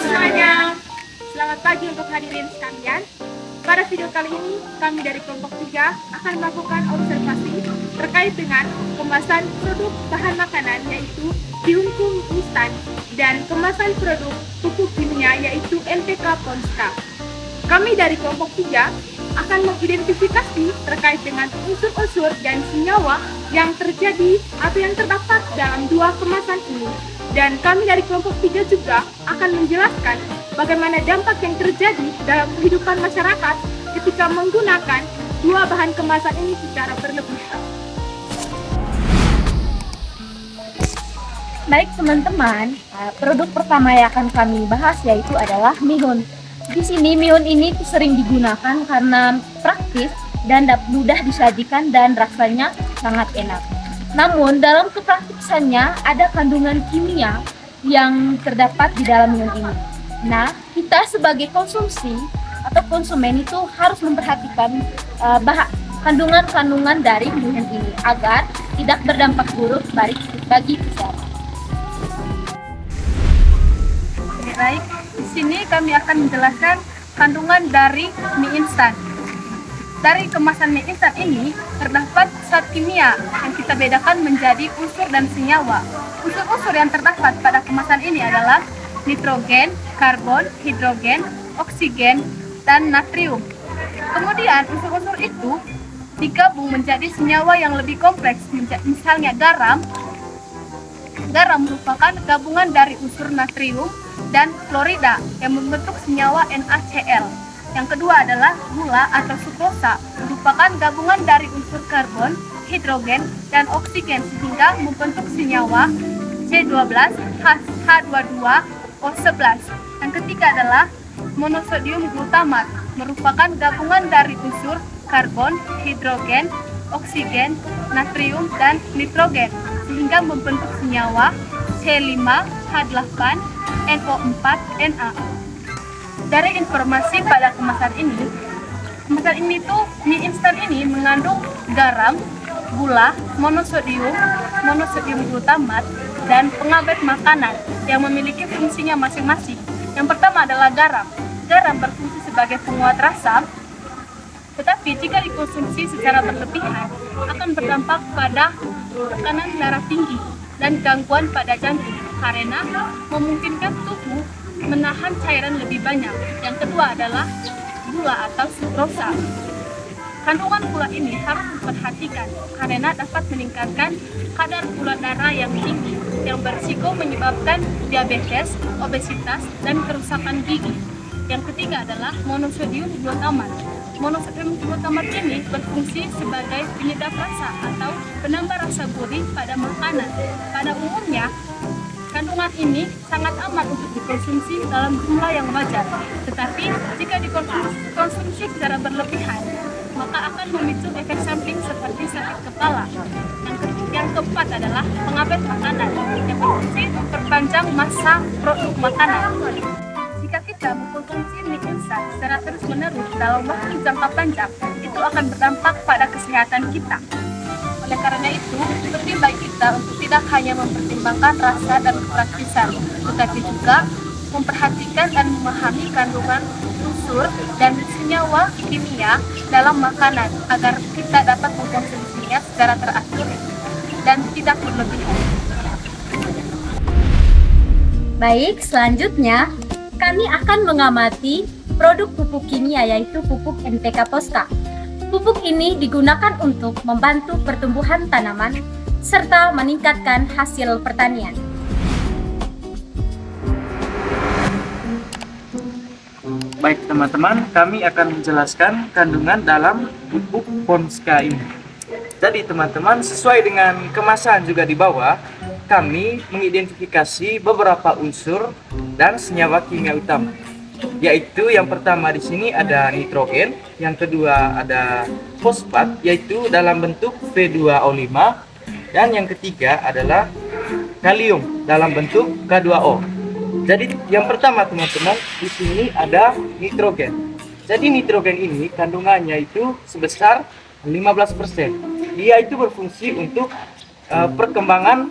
semuanya, selamat pagi untuk hadirin sekalian. Pada video kali ini, kami dari kelompok 3 akan melakukan observasi terkait dengan kemasan produk bahan makanan yaitu bihun instan dan kemasan produk pupuk kimia yaitu NPK Ponska. Kami dari kelompok 3 akan mengidentifikasi terkait dengan unsur-unsur dan senyawa yang terjadi atau yang terdapat dalam dua kemasan ini. Dan kami dari kelompok 3 juga akan menjelaskan bagaimana dampak yang terjadi dalam kehidupan masyarakat ketika menggunakan dua bahan kemasan ini secara berlebihan. Baik teman-teman, produk pertama yang akan kami bahas yaitu adalah mihun. Di sini mihun ini sering digunakan karena praktis dan mudah disajikan dan rasanya sangat enak. Namun dalam kepraktisannya ada kandungan kimia yang terdapat di dalam mihun ini. Nah, kita sebagai konsumsi atau konsumen itu harus memperhatikan kandungan-kandungan dari mihun ini agar tidak berdampak buruk bagi kesehatan. Baik, di sini kami akan menjelaskan kandungan dari mie instan. Dari kemasan mie instan ini terdapat zat kimia yang kita bedakan menjadi unsur dan senyawa. Unsur-unsur yang terdapat pada kemasan ini adalah nitrogen, karbon, hidrogen, oksigen, dan natrium. Kemudian unsur-unsur itu digabung menjadi senyawa yang lebih kompleks, misalnya garam. Garam merupakan gabungan dari unsur natrium dan klorida yang membentuk senyawa NaCl. Yang kedua adalah gula atau sukrosa, merupakan gabungan dari unsur karbon, hidrogen, dan oksigen sehingga membentuk senyawa C12H22O11. Yang ketiga adalah monosodium glutamat, merupakan gabungan dari unsur karbon, hidrogen, oksigen, natrium, dan nitrogen sehingga membentuk senyawa C5H8NO4Na. Dari informasi pada kemasan ini tuh mie instan ini mengandung garam, gula, monosodium glutamat, dan pengawet makanan yang memiliki fungsinya masing-masing. Yang pertama adalah garam. Garam berfungsi sebagai penguat rasa, tetapi jika dikonsumsi secara berlebihan akan berdampak pada tekanan darah tinggi dan gangguan pada jantung karena memungkinkan tubuh menahan cairan lebih banyak. Yang kedua adalah gula atau sukrosa. Kandungan gula ini harus diperhatikan karena dapat meningkatkan kadar gula darah yang tinggi yang berisiko menyebabkan diabetes, obesitas, dan kerusakan gigi. Yang ketiga adalah monosodium glutamat. Monosodium glutamat ini berfungsi sebagai penyedap rasa atau penambah rasa gurih pada makanan. Pada umumnya, kandungan ini sangat aman untuk dikonsumsi dalam jumlah yang wajar. Tetapi jika dikonsumsi secara berlebihan, maka akan memicu efek samping seperti sakit kepala. Yang keempat adalah pengawet makanan yang berfungsi memperpanjang masa produk makanan. Jika kita mengkonsumsi mie instan secara terus-menerus dalam waktu jangka panjang, itu akan berdampak pada kesehatan kita. Oleh karena itu, lebih baik kita untuk tidak hanya mempertimbangkan rasa dan kepraktisan, tetapi juga memperhatikan dan memahami kandungan unsur dan senyawa kimia dalam makanan agar kita dapat mengkonsumsinya secara teratur dan tidak berlebihan. Baik, selanjutnya kami akan mengamati produk pupuk kimia yaitu pupuk NPK Ponska. Pupuk ini digunakan untuk membantu pertumbuhan tanaman serta meningkatkan hasil pertanian. Baik teman-teman, kami akan menjelaskan kandungan dalam pupuk Ponska ini. Jadi teman-teman, sesuai dengan kemasan juga di bawah, kami mengidentifikasi beberapa unsur dan senyawa kimia utama. Yaitu yang pertama di sini ada nitrogen, yang kedua ada fosfat yaitu dalam bentuk P2O5, dan yang ketiga adalah kalium dalam bentuk K2O. Jadi yang pertama teman-teman, di sini ada nitrogen. Jadi nitrogen ini kandungannya itu sebesar 15%. Dia itu berfungsi untuk perkembangan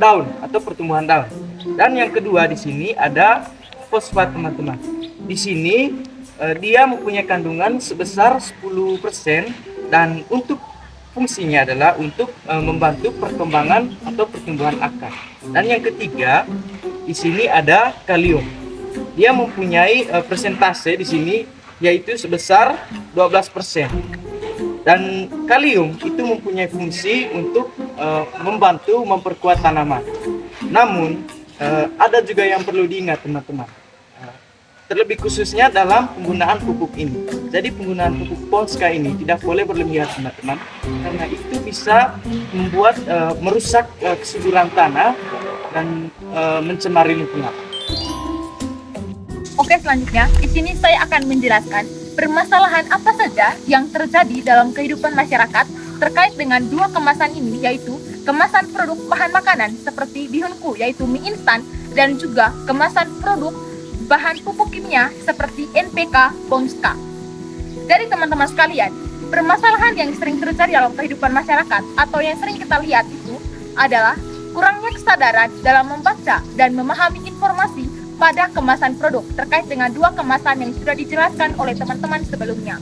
daun atau pertumbuhan daun. Dan yang kedua di sini ada fosfat teman-teman. Di sini dia mempunyai kandungan sebesar 10% dan untuk fungsinya adalah untuk membantu perkembangan atau pertumbuhan akar. Dan yang ketiga, di sini ada kalium. Dia mempunyai persentase di sini yaitu sebesar 12%. Dan kalium itu mempunyai fungsi untuk membantu memperkuat tanaman. Namun ada juga yang perlu diingat teman-teman. Terlebih khususnya dalam penggunaan pupuk ini. Jadi penggunaan pupuk Polska ini tidak boleh berlebihan teman-teman, karena itu bisa membuat merusak kesuburan tanah dan mencemari lingkungan. Oke, selanjutnya di sini saya akan menjelaskan permasalahan apa saja yang terjadi dalam kehidupan masyarakat terkait dengan dua kemasan ini, yaitu kemasan produk bahan makanan seperti bihunku yaitu mie instan, dan juga kemasan produk bahan pupuk kimia seperti NPK Ponska. Jadi teman-teman sekalian, permasalahan yang sering terjadi dalam kehidupan masyarakat atau yang sering kita lihat itu adalah kurangnya kesadaran dalam membaca dan memahami informasi pada kemasan produk terkait dengan dua kemasan yang sudah dijelaskan oleh teman-teman sebelumnya.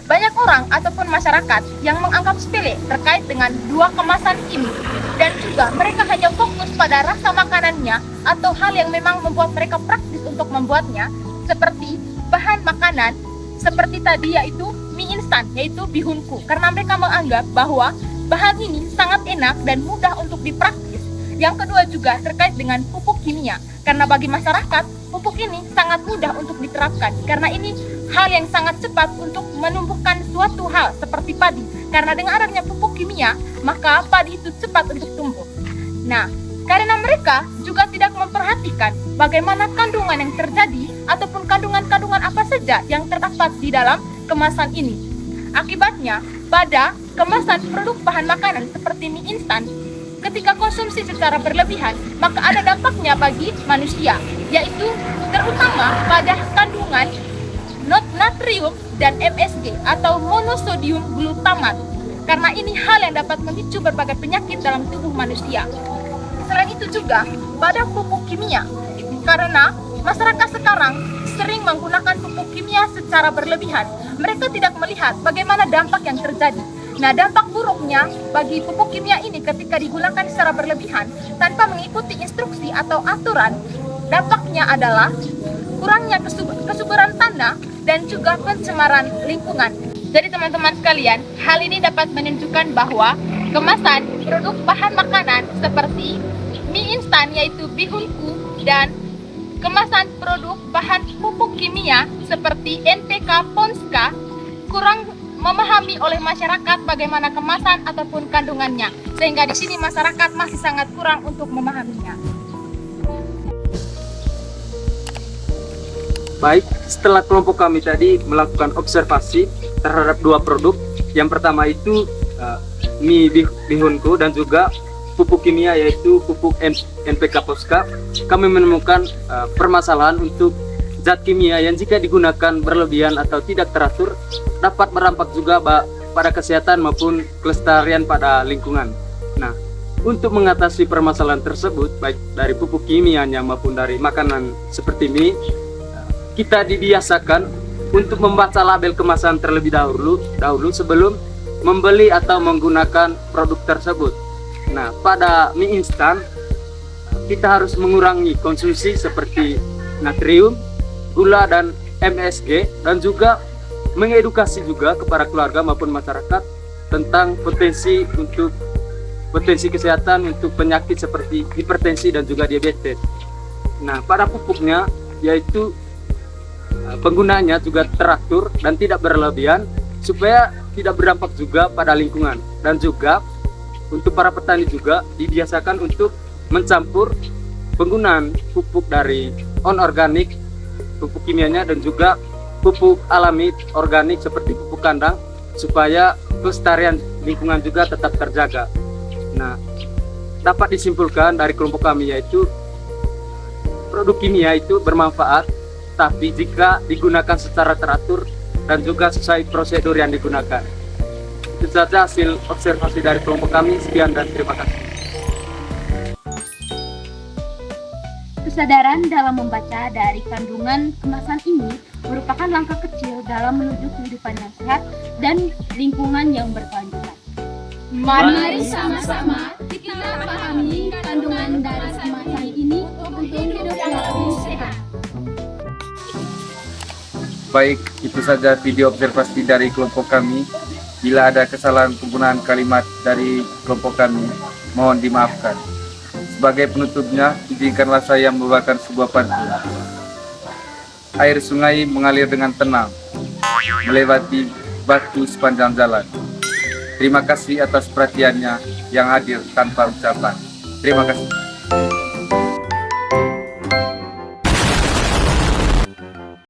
Banyak orang ataupun masyarakat yang menganggap sepele terkait dengan dua kemasan ini, dan juga mereka hanya fokus pada rasa makanannya atau hal yang memang membuat mereka praktis untuk membuatnya, seperti bahan makanan seperti tadi yaitu mie instan yaitu bihunku, karena mereka menganggap bahwa bahan ini sangat enak dan mudah untuk dipraktis. Yang kedua juga terkait dengan pupuk kimia, karena bagi masyarakat pupuk ini sangat mudah untuk diterapkan, karena ini hal yang sangat cepat untuk menumbuhkan suatu hal seperti padi, karena dengan adanya pupuk kimia maka padi itu cepat untuk tumbuh. Nah, karena mereka juga tidak memperhatikan bagaimana kandungan yang terjadi ataupun kandungan-kandungan apa saja yang terdapat di dalam kemasan ini. Akibatnya, pada kemasan produk bahan makanan seperti mie instan, ketika konsumsi secara berlebihan, maka ada dampaknya bagi manusia, yaitu terutama pada kandungan natrium dan MSG atau monosodium glutamat, karena ini hal yang dapat memicu berbagai penyakit dalam tubuh manusia. Selain itu juga pada pupuk kimia, karena masyarakat sekarang sering menggunakan pupuk kimia secara berlebihan, mereka tidak melihat bagaimana dampak yang terjadi. Nah, dampak buruknya bagi pupuk kimia ini ketika digunakan secara berlebihan tanpa mengikuti instruksi atau aturan, dampaknya adalah kurangnya kesuburan tanah dan juga pencemaran lingkungan. Jadi teman-teman sekalian, hal ini dapat menunjukkan bahwa kemasan produk bahan makanan seperti mie instan yaitu bihunku dan kemasan produk bahan pupuk kimia seperti NPK Ponska kurang memahami oleh masyarakat bagaimana kemasan ataupun kandungannya, sehingga di sini masyarakat masih sangat kurang untuk memahaminya. Baik, setelah kelompok kami tadi melakukan observasi terhadap dua produk, yang pertama itu mie bihunku dan juga pupuk kimia yaitu pupuk NPK Ponska, kami menemukan permasalahan untuk zat kimia yang jika digunakan berlebihan atau tidak teratur dapat merampak juga pada kesehatan maupun kelestarian pada lingkungan. Nah, untuk mengatasi permasalahan tersebut baik dari pupuk kimianya maupun dari makanan seperti mie, kita dibiasakan untuk membaca label kemasan terlebih dahulu sebelum membeli atau menggunakan produk tersebut. Nah, pada mie instan kita harus mengurangi konsumsi seperti natrium, gula dan MSG, dan juga mengedukasi juga kepada keluarga maupun masyarakat tentang potensi kesehatan untuk penyakit seperti hipertensi dan juga diabetes. Nah, pada pupuknya yaitu penggunaannya juga teratur dan tidak berlebihan supaya tidak berdampak juga pada lingkungan, dan juga untuk para petani juga dibiasakan untuk mencampur penggunaan pupuk dari non-organik, pupuk kimianya, dan juga pupuk alami organik seperti pupuk kandang supaya kelestarian lingkungan juga tetap terjaga. Nah, dapat disimpulkan dari kelompok kami yaitu produk kimia itu bermanfaat, tapi jika digunakan secara teratur dan juga sesuai prosedur yang digunakan. Itu saja hasil observasi dari kelompok kami. Sekian dan terima kasih. Itu Kesadaran dalam membaca dari kandungan kemasan ini merupakan langkah kecil dalam menuju kehidupan yang sehat dan lingkungan yang berkelanjutan. Mari sama-sama kita pahami kandungan dari kemasan ini untuk hidup yang lebih sehat. Baik, itu saja video observasi dari kelompok kami. Bila ada kesalahan penggunaan kalimat dari kelompok kami, mohon dimaafkan. Sebagai penutupnya, izinkanlah saya membawakan sebuah pantun. Air sungai mengalir dengan tenang, melewati batu sepanjang jalan. Terima kasih atas perhatiannya yang hadir tanpa ucapan. Terima kasih.